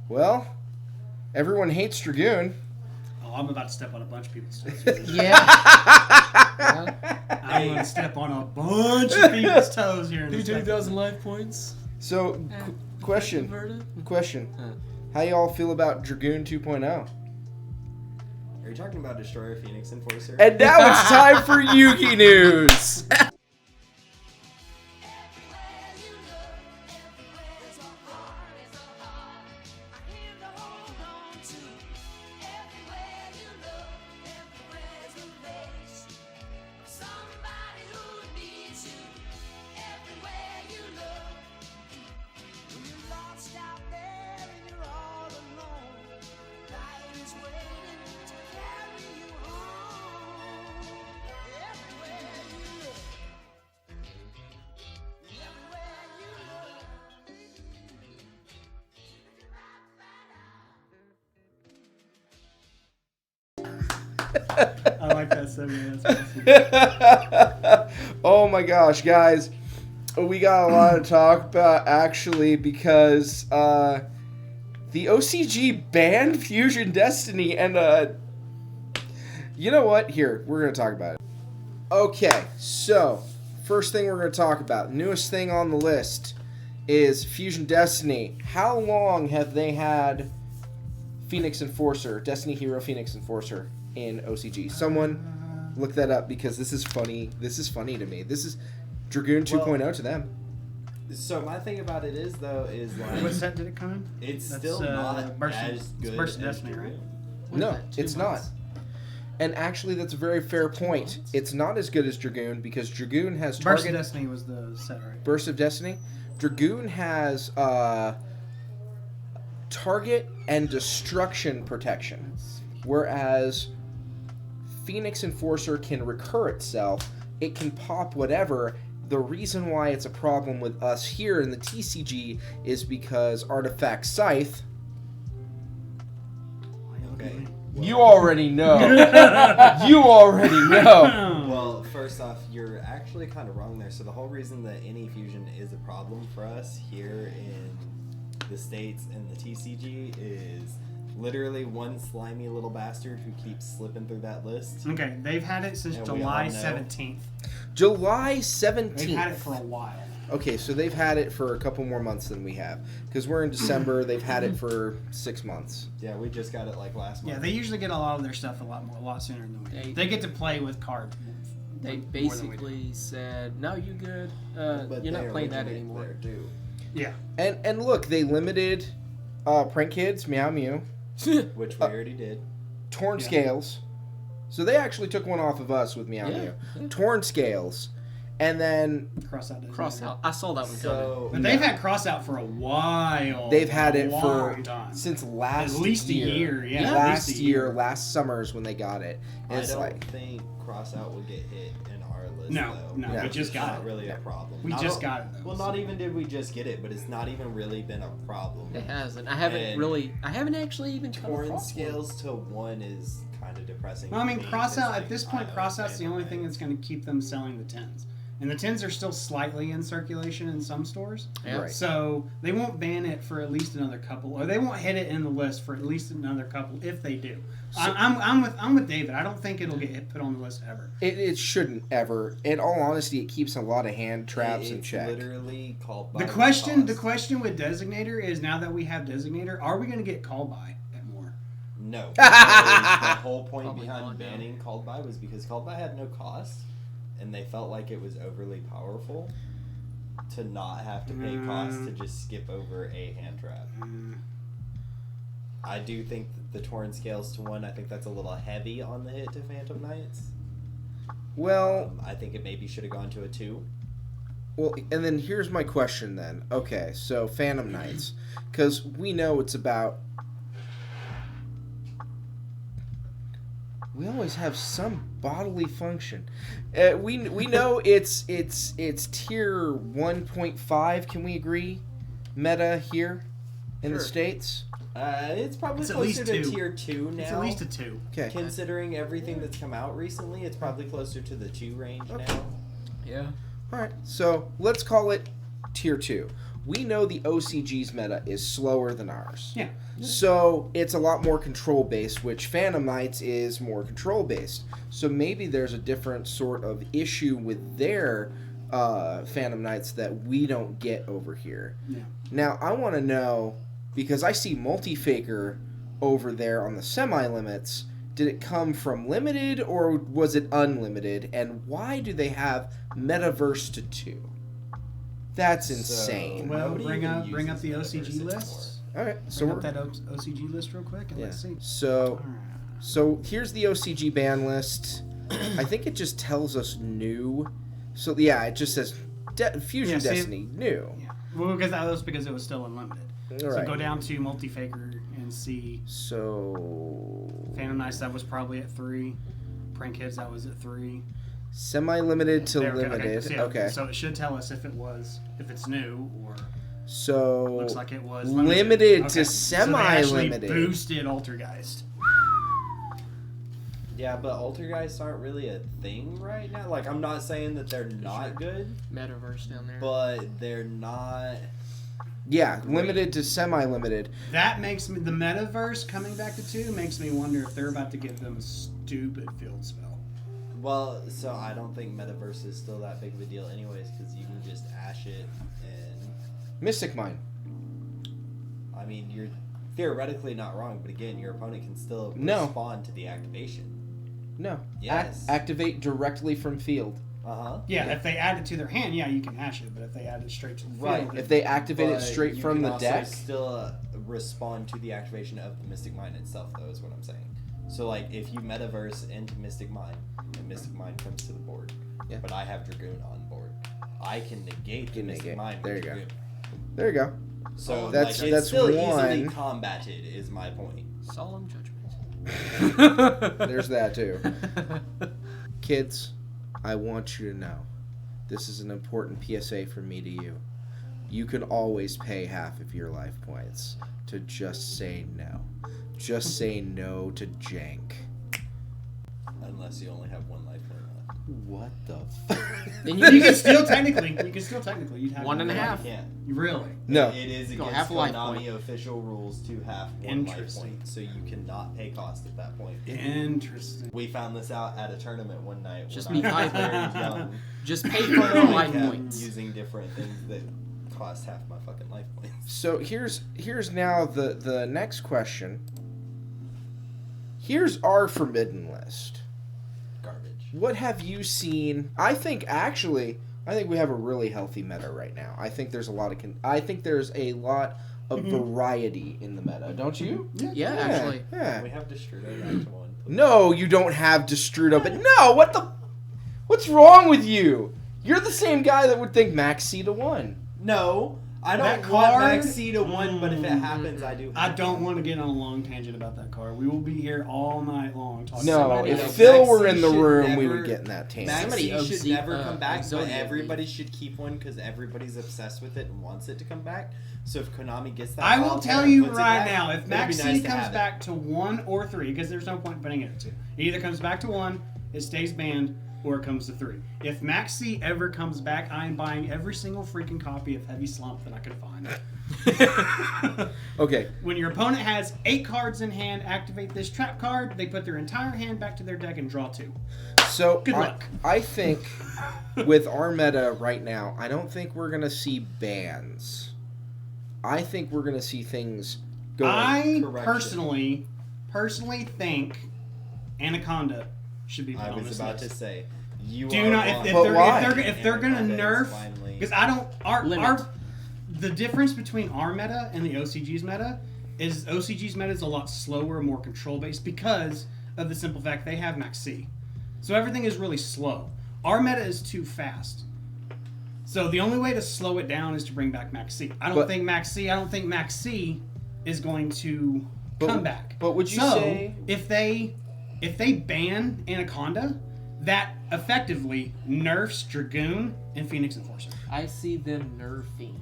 Well, everyone hates Dragoon. Oh, I'm about to step on a bunch of people's toes. Yeah. I'm going to step on a bunch of people's toes here. Do 2,000 life points. So, question. How y'all feel about Dragoon 2.0? Are you talking about Destroyer, Phoenix, Enforcer? And now it's time for Yugi News. I like that segment. That's awesome. Oh my gosh, guys. We got a lot to talk about, actually, because the OCG banned Fusion Destiny, and you know what? Here, we're going to talk about it. Okay, so, first thing we're going to talk about, newest thing on the list is Fusion Destiny. How long have they had Phoenix Enforcer, Destiny Hero Phoenix Enforcer in OCG? Someone look that up, because this is funny. This is funny to me. This is Dragoon 2.0 to them. So my thing about it is, though, is like... What set did it come in? It's That's, still not as good Burst as Destiny, Dragoon. right? No, it's not. And actually, that's a very fair point. It's not as good as Dragoon, because Dragoon has Burst target... Destiny was the set, right? Burst of Destiny? Dragoon has target and destruction protection, whereas Phoenix Enforcer can recur itself. It can pop whatever. The reason why it's a problem with us here in the TCG is because Artifact Scythe... Okay. You already know. You already know. Well, first off, you're actually kind of wrong there. So the whole reason that any fusion is a problem for us here in the States and the TCG is literally one slimy little bastard who keeps slipping through that list. Okay, they've had it since July 17th. July 17th. They've had it for a while. Okay, so they've had it for a couple more months than we have. Because we're in December, they've had it for 6 months. Yeah, we just got it like last month. Yeah, they usually get a lot of their stuff a lot sooner than we do. They get to play with cards. They basically said, "No, you good. You're not playing that anymore." There too. Yeah. And look, they limited Prank Kids, Meow Mew, Which we already did. Torn Scales. So they actually took one off of us with Meow Mew. Torn Scales. And then... Crossout. I saw that one coming. But they've had Crossout for a while. They've had it for... time. Since last year. At least a year, yeah. Last year, last summer's when they got it. I don't think Crossout would get hit in our list, No, though. no, we just got it. It's not really a problem. We just got it, though. Well, not even did we just get it, but it's not even really been a problem. It hasn't. I haven't actually even come Torn across Scales to 1 is kind of depressing. Well, I mean, Crossout, at this point, Crossout's the only thing that's going to keep them selling the 10s. And the 10s are still slightly in circulation in some stores. Yeah. Right. So they won't ban it for at least another couple, or they won't hit it in the list for at least another couple if they do. So, I'm with David. I don't think it'll get put on the list ever. It shouldn't ever. In all honesty, it keeps a lot of hand traps in check. Literally called by the question with Designator is, now that we have Designator, are we going to get called by at more? No. The whole point behind banning called by was because called by had no cost. And they felt like it was overly powerful to not have to pay costs to just skip over a hand trap. I do think that the Torn Scales to 1, I think that's a little heavy on the hit to Phantom Knights. Well... I think it maybe should have gone to a 2. Well, and then here's my question then. Okay, so Phantom Knights. Because we know it's about... We always have some bodily function. We know it's tier 1.5. Can we agree? Meta here in the States. It's probably closer to tier 2 now. It's at least a 2. Okay. Considering everything that's come out recently, it's probably closer to the 2 range now. Yeah. All right. So let's call it tier 2. we know the OCG's meta is slower than ours. Yeah. So it's a lot more control based, which Phantom Knights is more control based. So maybe there's a different sort of issue with their Phantom Knights that we don't get over here. Yeah. Now I want to know, because I see Multi-Faker over there on the semi-limits. Did it come from limited or was it unlimited? And why do they have Metaverse to 2? That's insane. Well, Nobody bring even up uses the Metaverse OCG anymore. list. All right, so Bring we're up that OCG list real quick and let's see. So, All right. so here's the OCG ban list. I think it just tells us new. So yeah, it just says Fusion Destiny new. Yeah. Well, because that was because it was still unlimited. All So right. go down to Multi-Faker and see So Phantom Knights. That was probably at 3. Prank Kids. That was at 3. semi-limited to There, limited. So, yeah, Okay. So it should tell us if it's new or So looks like it was limited to So they actually semi-limited. boosted Altergeist. Yeah, but Altergeists aren't really a thing right now. Like, I'm not saying that they're not good, Metaverse down there. but they're not. Yeah, limited to semi-limited. That makes me the Metaverse coming back to 2 makes me wonder if they're about to give them a stupid field spell. Well, so I don't think Metaverse is still that big of a deal, anyways, because you can just ash it, and Mystic Mine. I mean, you're theoretically not wrong, but again, your opponent can still No. respond to the activation. No. Yes. Activate directly from field. Yeah, if they add it to their hand, yeah, you can hash it. But if they add it straight to the field, Right. If they activate it But straight you from can the also deck. still respond to the activation of the Mystic Mine itself, though, is what I'm saying. So, like, if you Metaverse into Mystic Mine, and Mystic Mine comes to the board, Yeah. but I have Dragoon on board, I can negate the Mystic Mine There with you go. Dragoon. There you go. So That's- like, that's it's still one. easily combated, is my point. Solemn judgment. There's that too. Kids, I want you to know, this is an important PSA from me to you. You can always pay half of your life points to just say no. Just say no to jank. Unless you only have one life point left. What the Then you can still technically, you'd have 1.5. You can't. Really? No. It is Go against half a life Konami point. official rules to have one life Interesting. point, so you cannot pay cost at that point. Interesting. We found this out at a tournament one night. Just when be I was hyper. very young. Just pay for more I life kept points. using different things that cost half my fucking life points. So here's now the next question. Here's our forbidden list. Garbage. What have you seen? I think we have a really healthy meta right now. I think there's a lot of of variety in the meta, don't you? Yeah, actually. Yeah. We have Destrudo back to one. please. No, you don't have Destrudo, but no, what's wrong with you? You're the same guy that would think Max C to 1. No, I That don't want card- Max C to 1, but if it happens, I do. I don't want to get on a long tangent about that card. We will be here all night long talking No, about if it. Phil Max were C in the should room, we never- would get in that tangent. Max Somebody C should OZ never come back, but Zodiac everybody should keep one because everybody's obsessed with it and wants it to come back. So if Konami gets that, I will out tell there you and puts it right back, now, if it'd Max be C nice to comes have it. back to 1 or 3, because there's no point putting it at 2. It either comes back to 1, it stays banned, or it comes to 3. If Max C ever comes back, I am buying every single freaking copy of Heavy Slump that I could find. Okay. When your opponent has 8 cards in hand, activate this trap card, they put their entire hand back to their deck and draw 2. So Good luck. I think with our meta right now, I don't think we're gonna see bans. I think we're gonna see things going. I correction. personally think Anaconda should be put I on was this about list. to say, you Do are not wrong. But why? if they're gonna Anaconda is nerf finally- because I don't Limit. our the difference between our meta and the OCG's meta is OCG's meta is a lot slower, more control based because of the simple fact they have Max C. So everything is really slow. Our meta is too fast. So the only way to slow it down is to bring back Max C. I don't think Max C is going to come back. But would you so, say if they ban Anaconda, that effectively nerfs Dragoon and Phoenix Enforcer. I see them nerfing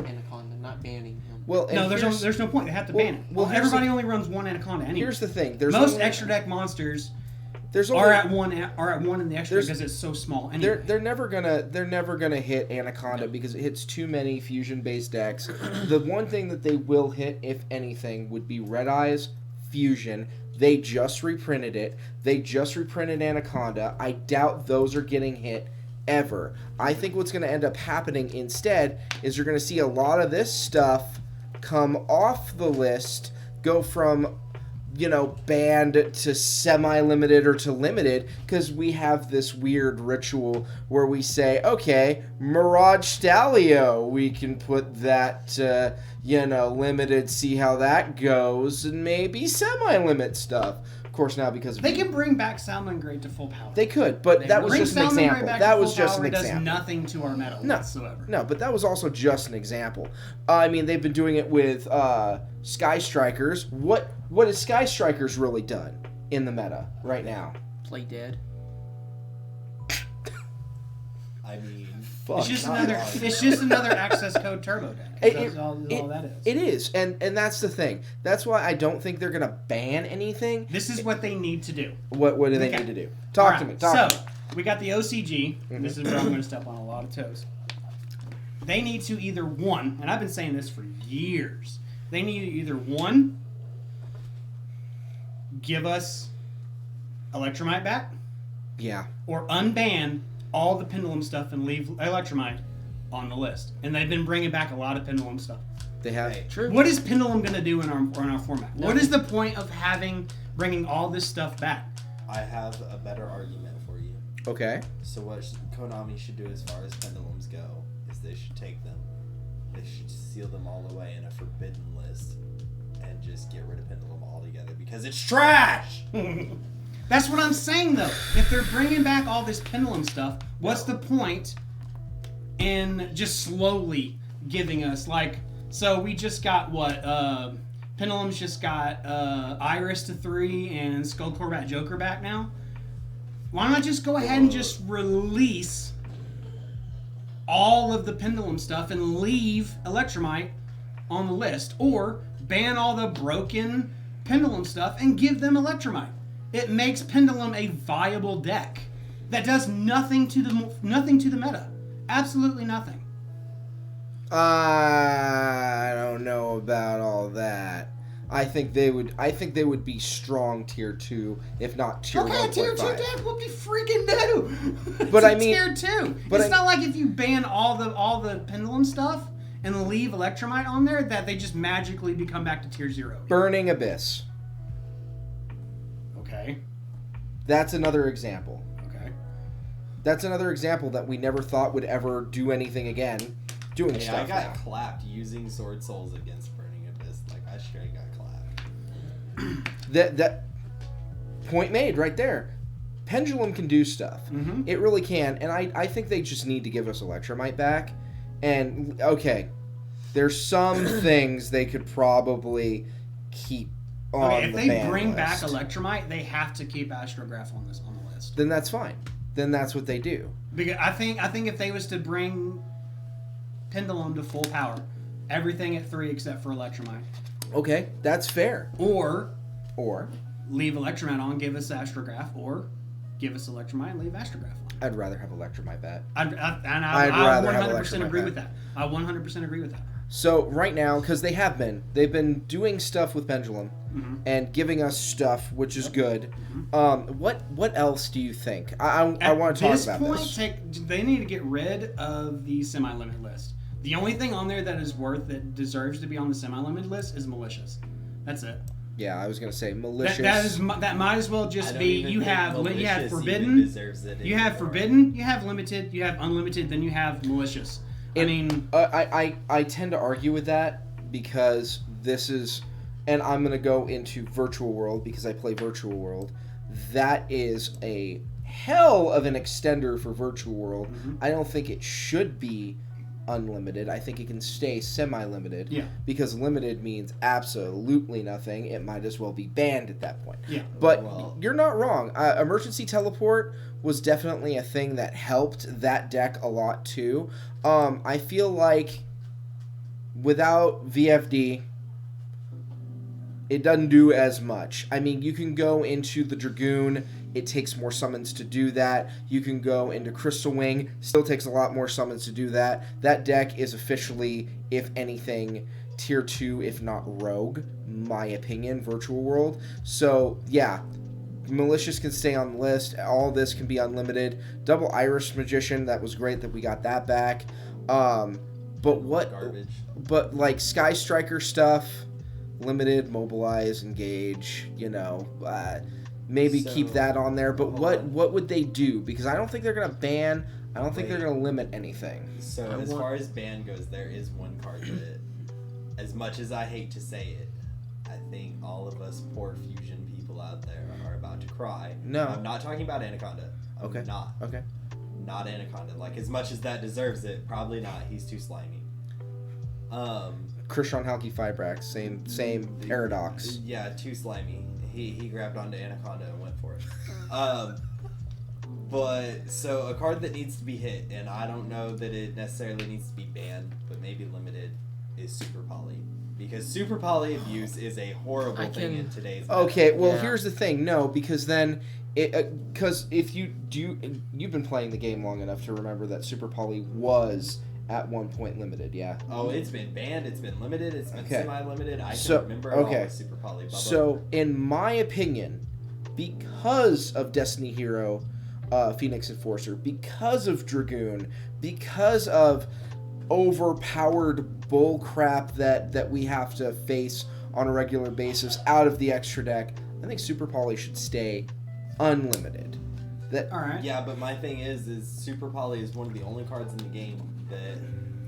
Anaconda, not banning him. well? And No, here's- there's no point. They have to ban it. well, Well, here's everybody only runs one Anaconda anyway. Here's the thing. There's Most only- extra deck monsters There's are at one in the extra because it's so small. Anyway. They're never gonna hit Anaconda because it hits too many fusion based decks. The one thing that they will hit, if anything, would be Red Eyes Fusion. They just reprinted it. They just reprinted Anaconda. I doubt those are getting hit ever. I think what's going to end up happening instead is you're going to see a lot of this stuff come off the list, go from banned to semi-limited or to limited, because we have this weird ritual where we say, okay, Mirage Stalio, we can put that limited, see how that goes, and maybe semi-limit stuff. Of course, now because they can bring back Salmon Grade to full power. They could, but that was just an example. That was just an example. Does nothing to our meta whatsoever. No, but that was also just an example. I mean, they've been doing it with Sky Strikers. What has Sky Strikers really done in the meta right now? Play dead. I mean, it's just another access code turbo deck. That's all that is. It is, and that's the thing. That's why I don't think they're gonna ban anything. This is what they need to do. What do they need to do? Talk to me. We got the OCG. Mm-hmm. This is where I'm going to step on a lot of toes. They need to either one, and I've been saying this for years. They need to either one, give us Electromite back. Yeah. Or unban all the Pendulum stuff and leave Electromite on the list. And they've been bringing back a lot of Pendulum stuff. They have. Hey, true. What is Pendulum going to do in our format? No. What is the point of bringing all this stuff back? I have a better argument for you. Okay. So what Konami should do as far as pendulums go is they should take them, they should seal them all away in a forbidden list, and just get rid of pendulum altogether because it's trash. That's what I'm saying, though. If they're bringing back all this Pendulum stuff, what's the point in just slowly giving us, so we just got Pendulum's just got Iris to 3 and Skull Corbat Joker back now. Why not just go ahead and just release all of the Pendulum stuff and leave Electromite on the list? Or ban all the broken Pendulum stuff and give them Electromite. It makes Pendulum a viable deck that does nothing to the meta. Absolutely nothing. I don't know about all that. I think they would be strong tier 2, if not tier 1.5. Okay, tier 2 deck would be freaking new. But I mean, tier 2. It's not like if you ban all the Pendulum stuff and leave Electromite on there that they just magically become back to tier 0. Burning Abyss. Okay. That's another example. Okay. That's another example that we never thought would ever do anything again. Doing stuff I got now. clapped using Sword Souls against Burning Abyss. I straight got clapped. That point made right there. Pendulum can do stuff. Mm-hmm. It really can, and I think they just need to give us Electromite back. And okay, there's some things they could probably keep on if the they ban bring list. back Electromite, they have to keep Astrograph on the list. Then that's fine. Then that's what they do. Because I think if they was to bring Pendulum to full power, everything at 3 except for Electromite. Okay, that's fair. Or leave Electromite on, give us Astrograph, or give us Electromite and leave Astrograph on. I'd rather have Electromite bat. I rather have 100% agree Electromite with that. I 100% agree with that. So right now, because they've been doing stuff with Pendulum and giving us stuff, which is good. What else do you think? I want to talk about this. At this point, they need to get rid of the semi-limit list. The only thing on there that deserves to be on the semi-limited list is malicious. That's it. Yeah, I was gonna say malicious. That might as well just be you have forbidden, you have limited, you have unlimited, then you have malicious. I tend to argue with that because this is, and I'm gonna go into Virtual World because I play Virtual World. That is a hell of an extender for Virtual World. I don't think it should be unlimited. I think it can stay semi-limited. Yeah. Because limited means absolutely nothing. It might as well be banned at that point. Yeah. But you're not wrong. Emergency teleport was definitely a thing that helped that deck a lot too. I feel like without VFD, it doesn't do as much. I mean, you can go into the Dragoon It takes more summons to do that. You can go into Crystal Wing. Still takes a lot more summons to do that. That deck is officially, if anything, tier 2, if not rogue, my opinion, Virtual World. So, yeah. Malicious can stay on the list. All this can be unlimited. Double Iris Magician, that was great that we got that back. But what? Garbage. But like Sky Striker stuff, limited, mobilize, engage. Maybe So, keep that on there. But hold what on. would they do? Because I don't think they're gonna ban. I don't think they're gonna limit anything. So as far as ban goes, there is one card that, as much as I hate to say it, I think all of us poor Fusion people out there are about to cry. No. I'm not talking about Anaconda. I'm Okay. not. Okay. Not Anaconda. Like, as much as that deserves it, probably not. He's too slimy. Krishan Halki Fibrax, same paradox. Yeah, too slimy. He grabbed onto Anaconda and went for it. But, so, a card that needs to be hit, and I don't know that it necessarily needs to be banned, but maybe limited, is Super Poly. Because Super Poly abuse is a horrible thing in today's meta. Okay, well, Yeah. here's the thing. No, because then, because if you've been playing the game long enough to remember that Super Poly was at one point limited, yeah? Oh, it's been banned, it's been limited, it's been Okay. semi-limited. I So- can remember it all okay. with Super Poly. Bubba. So, in my opinion, because of Destiny Hero, Phoenix Enforcer, because of Dragoon, because of overpowered bull crap that we have to face on a regular basis out of the extra deck, I think Super Poly should stay unlimited. All right. Yeah, but my thing is Super Poly is one of the only cards in the game that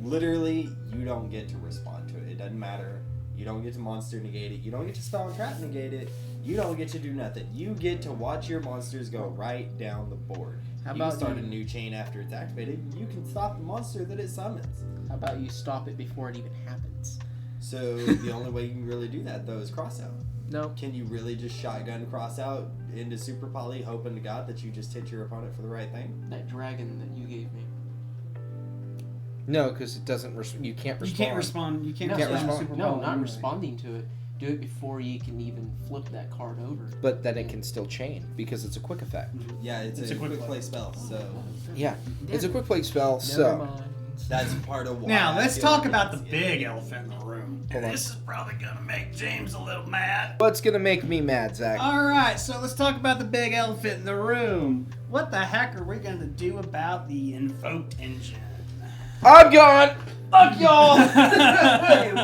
literally you don't get to respond to it. It doesn't matter. You don't get to monster negate it. You don't get to spell and trap negate it. You don't get to do nothing. You get to watch your monsters go right down the board. How You about can start you- a new chain after it's activated. You can stop the monster that it summons. How about you stop it before it even happens? So the only way you can really do that though is cross out. No. Can you really just shotgun cross out into Super Poly, hoping to God that you just hit your opponent for the right thing? That dragon that you gave me. No, because it doesn't. You can't respond. You can't respond. You can't No, can't respond. respond. to Super No, Bowl not anyway. responding to it. Do it before you can even flip that card over. But then it can still chain because it's a quick effect. Yeah, it's a quick play spell. So Yeah, it's a quick play spell. Never So mind. that's part of why. Now, I let's feel talk like about the it's big elephant in the room. Hold on. This is probably going to make James a little mad. what's gonna make me mad, Zach? All right, so let's talk about the big elephant in the room. What the heck are we going to do about the invoked engine? I'm gone. Fuck y'all.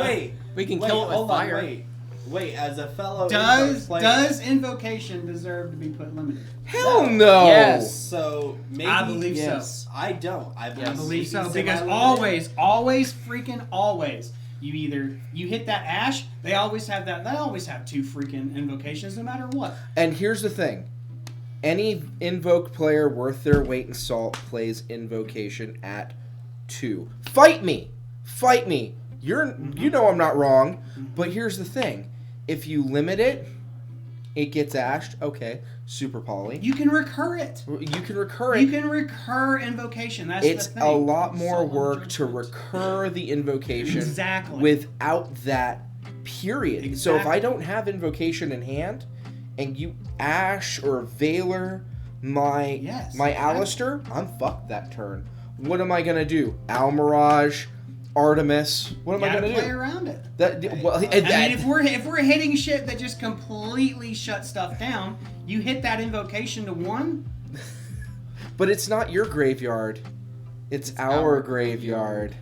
Wait. We can Wait, kill it with hold on, fire. Wait, as a fellow Does player, does invocation deserve to be put limited? Hell no. Yes. so maybe I believe Yes. so. I don't. I believe, I believe so maybe because semi-limited. always, freaking always, you hit that ash. They always have that. They always have two freaking invocations, no matter what. And here's the thing. Any invoked player worth their weight in salt plays invocation at 2. Fight me. You know I'm not wrong, but here's the thing. If you limit it, it gets ashed. Okay, Super Poly. You can recur it. You can recur it. You can recur invocation. That's It's the thing. a lot more So work to judgment. recur the invocation Exactly. without that period. So if I Exactly. don't have invocation in hand and you ash or Veiler my Yes, my exactly. Alistair, I'm fucked that turn. What am I gonna do? Almirage, Artemis. What am I gotta gonna play do? around it. Well, I mean, if we're hitting shit that just completely shuts stuff down, you hit that invocation to 1. but it's not your graveyard. It's our graveyard.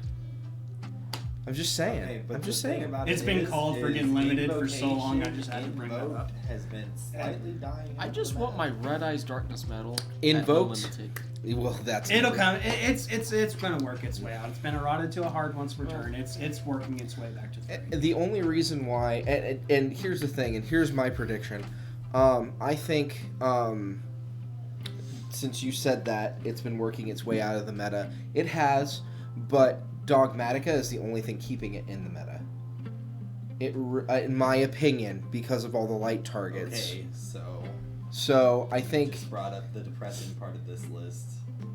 I'm just saying. Okay, but I'm the just thing saying. about It's it been is- called for is getting limited for so long, I invocation just had to bring that invoked up. has been slightly dying. I out just of want my meta. Red Eyes Darkness Medal. at Invoked? unlimited. Well, that's It'll come. It's gonna work its way out. It's been eroded to a hard once per Well, turn. It's working its way back to 3. The only reason why, and here's the thing, and here's my prediction. I think since you said that it's been working its way out of the meta, it has, but Dogmatica is the only thing keeping it in the meta. In my opinion, because of all the light targets. Okay, so So I think just brought up the depressing part of this list.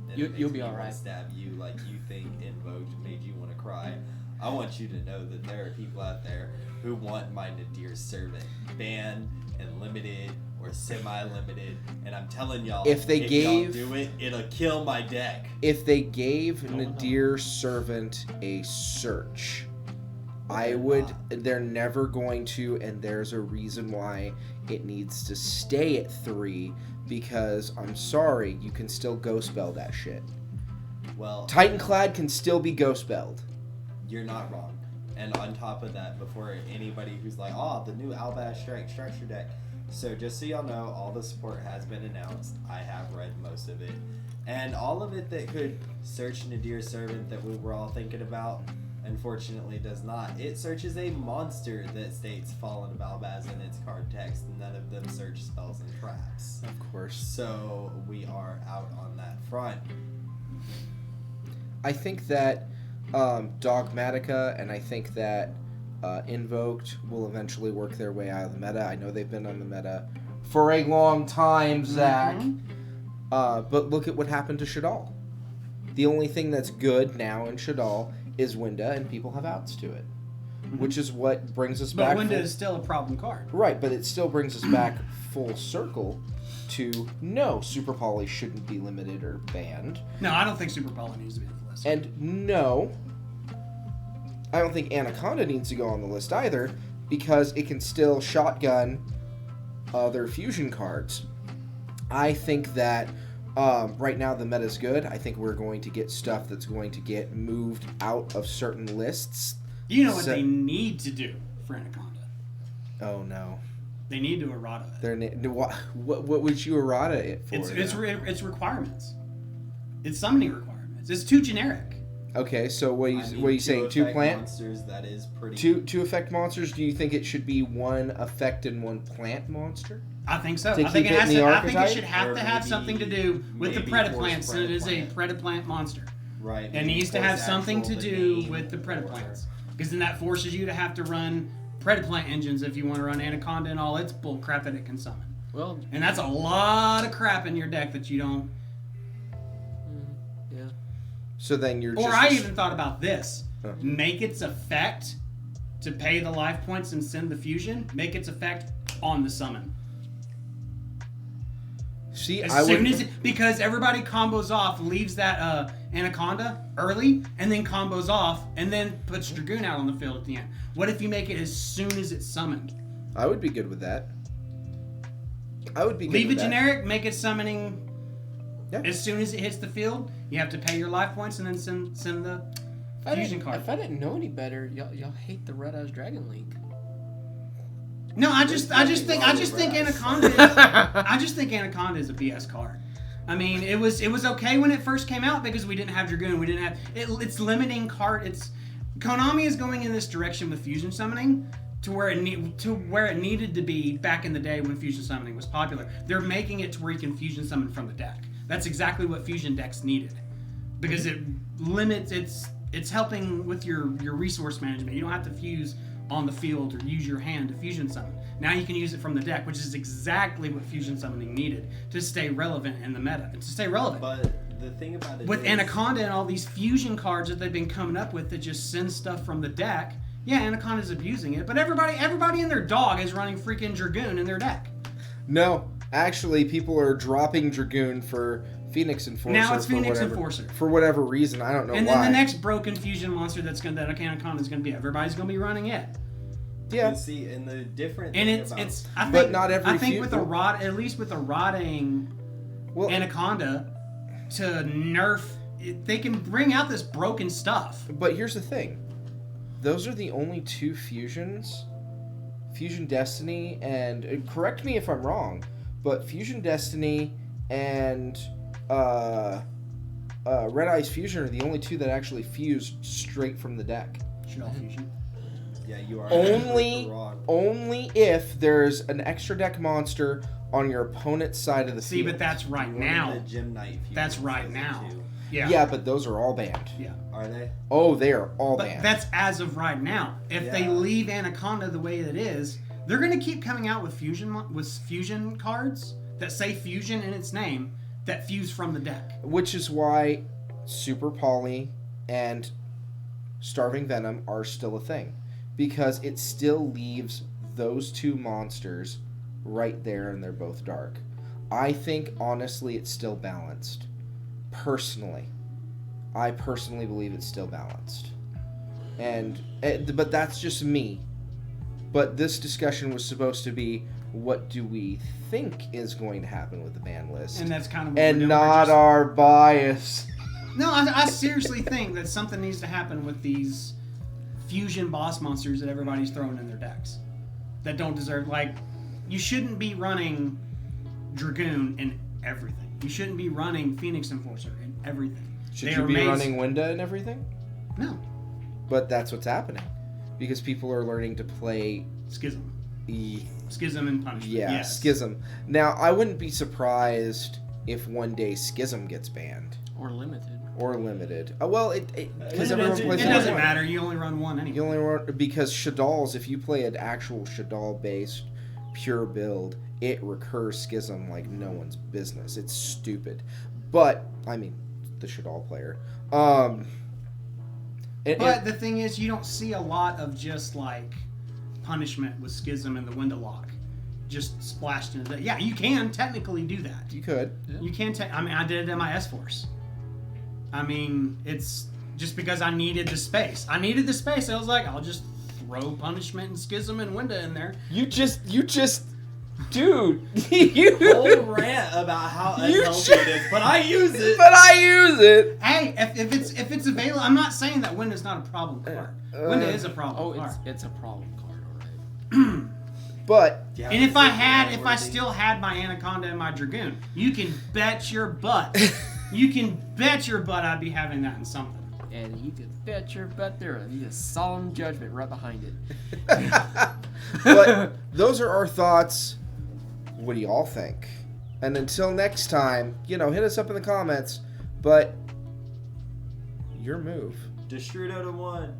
And You- it makes you'll be me all wanna right. Stab you like you think invoked made you want to cry. I want you to know that there are people out there who want my Nadir Servant banned and limited or semi-limited, and I'm telling y'all, if y'all do it, it'll kill my deck. If they gave Nadir Servant a search, they're never going to, and there's a reason why it needs to stay at 3, because I'm sorry, you can still ghost spell that shit. Well, Titanclad can still be ghost spelled. You're not wrong. And on top of that, before anybody who's like, oh, the new Albash Strike structure deck. So just so y'all know, all the support has been announced. I have read most of it. And all of it that could search Nadir Servant that we were all thinking about, unfortunately does not. It searches a monster that states Fallen of Albaz in its card text. None of them search spells and traps. Of course. So we are out on that front. I think that Dogmatica and I think that Invoked will eventually work their way out of the meta. I know they've been on the meta for a long time, Zack. But look at what happened to Shadal. The only thing that's good now in Shadal is Winda, and people have outs to it. Which is what brings us back... But Winda is still a problem card. Right, but it still brings us back full circle to no, Super Poly shouldn't be limited or banned. No, I don't think Super Poly needs to be on the list. And no, I don't think Anaconda needs to go on the list either, because it can still shotgun other fusion cards. I think that right now the meta's good. I think we're going to get stuff that's going to get moved out of certain lists. You know what they need to do for Anaconda? Oh, no. They need to errata it. What would you errata it for? It's requirements. It's summoning requirements. It's too generic. Okay, so what are you saying? 2 plant monsters. That is pretty. Two effect monsters. Do you think it should be 1 effect and 1 plant monster? I think so. I think it should have to have something to do with the Predaplants, so it is a Predaplant monster. Right. It needs to have something to do with the Predaplants, because then that forces you to have to run Predaplant engines if you want to run Anaconda and all its bull crap that it can summon. Well, and that's a lot of crap in your deck that you don't. Yeah. So then you're. Or I even thought about this: make its effect to pay the life points and send the fusion. Make its effect on the summon. See, because everybody combos off, leaves that Anaconda early, and then combos off, and then puts Dragoon out on the field at the end. What if you make it as soon as it's summoned? I would be good with that. Leave it generic, make it summoning as soon as it hits the field. You have to pay your life points and then send the fusion card. If I didn't know any better, y'all hate the Red Eyes Dragon Link. No, I just think Anaconda is a BS card. I mean, it was okay when it first came out because we didn't have Dragoon, we didn't have it's limiting card. Konami is going in this direction with fusion summoning to where it needed to be back in the day when fusion summoning was popular. They're making it to where you can fusion summon from the deck. That's exactly what fusion decks needed, because it limits it's helping with your resource management. You don't have to fuse on the field or use your hand to fusion summon. Now you can use it from the deck, which is exactly what fusion summoning needed to stay relevant in the meta. To stay relevant. But the thing about it with Anaconda and all these fusion cards that they've been coming up with that just send stuff from the deck, yeah, Anaconda's abusing it, but everybody and their dog is running freaking Dragoon in their deck. No, actually, people are dropping Dragoon for Phoenix Enforcer. Now it's Phoenix Enforcer. For whatever reason, I don't know why. And then the next broken fusion monster that Anaconda is going to be, everybody's going to be running it. Yeah. And see, and the different and thing it's about... I think, but not every I think with at least with a rotting Anaconda to nerf, they can bring out this broken stuff. But here's the thing. Those are the only 2 fusions. Fusion Destiny and correct me if I'm wrong, but Fusion Destiny and Red Eyes Fusion are the only 2 that actually fuse straight from the deck. Shadal Fusion. Yeah, you are only if there's an extra deck monster on your opponent's side of the field. See, but that's right now. The Gym Knight that's right now. Yeah. Yeah, but those are all banned. Yeah. Are they? Oh, they are all but banned. That's as of right now. If they leave Anaconda the way it is, they're going to keep coming out with fusion cards that say fusion in its name that fuse from the deck. Which is why Super Poly and Starving Venom are still a thing. Because it still leaves those two monsters right there, and they're both dark. I think, honestly, it's still balanced. Personally. I personally believe it's still balanced. But that's just me. But this discussion was supposed to be, what do we think is going to happen with the ban list? And that's kind of what and not our bias. No, I seriously think that something needs to happen with these fusion boss monsters that everybody's throwing in their decks that don't deserve. Like, you shouldn't be running Dragoon in everything. You shouldn't be running Phoenix Enforcer in everything. Should you be running Winda and everything? No. But that's what's happening. Because people are learning to play... Schism. Schism and Punishment. Yeah, yes. Schism. Now, I wouldn't be surprised if one day Schism gets banned. Or limited. Well, because everyone plays it doesn't matter. You only run one anyway. You only run... Because Shadal's, if you play an actual Shadal-based pure build, it recurs Schism like no one's business. It's stupid. But, I mean, the Shadal player. But the thing is, you don't see a lot of just like Punishment with Schism and the Window Lock just splashed into that. Yeah, you can technically do that. You could. Yeah. You can. I mean, I did it in my S-Force. I mean, it's just because I needed the space. I was like, I'll just throw Punishment and Schism and Window in there. You just. Dude, you whole rant about how unhealthy it is, but I use it. Hey, if it's available, I'm not saying that Winda's not a problem card. Winda is a problem card. It's a problem card, alright. But yeah, and if I still had my Anaconda and my Dragoon, you can bet your butt. I'd be having that in something. And you can bet your butt there would be a solemn judgment right behind it. But those are our thoughts. What do y'all think? And until next time, hit us up in the comments. But your move. Destrudo to 1.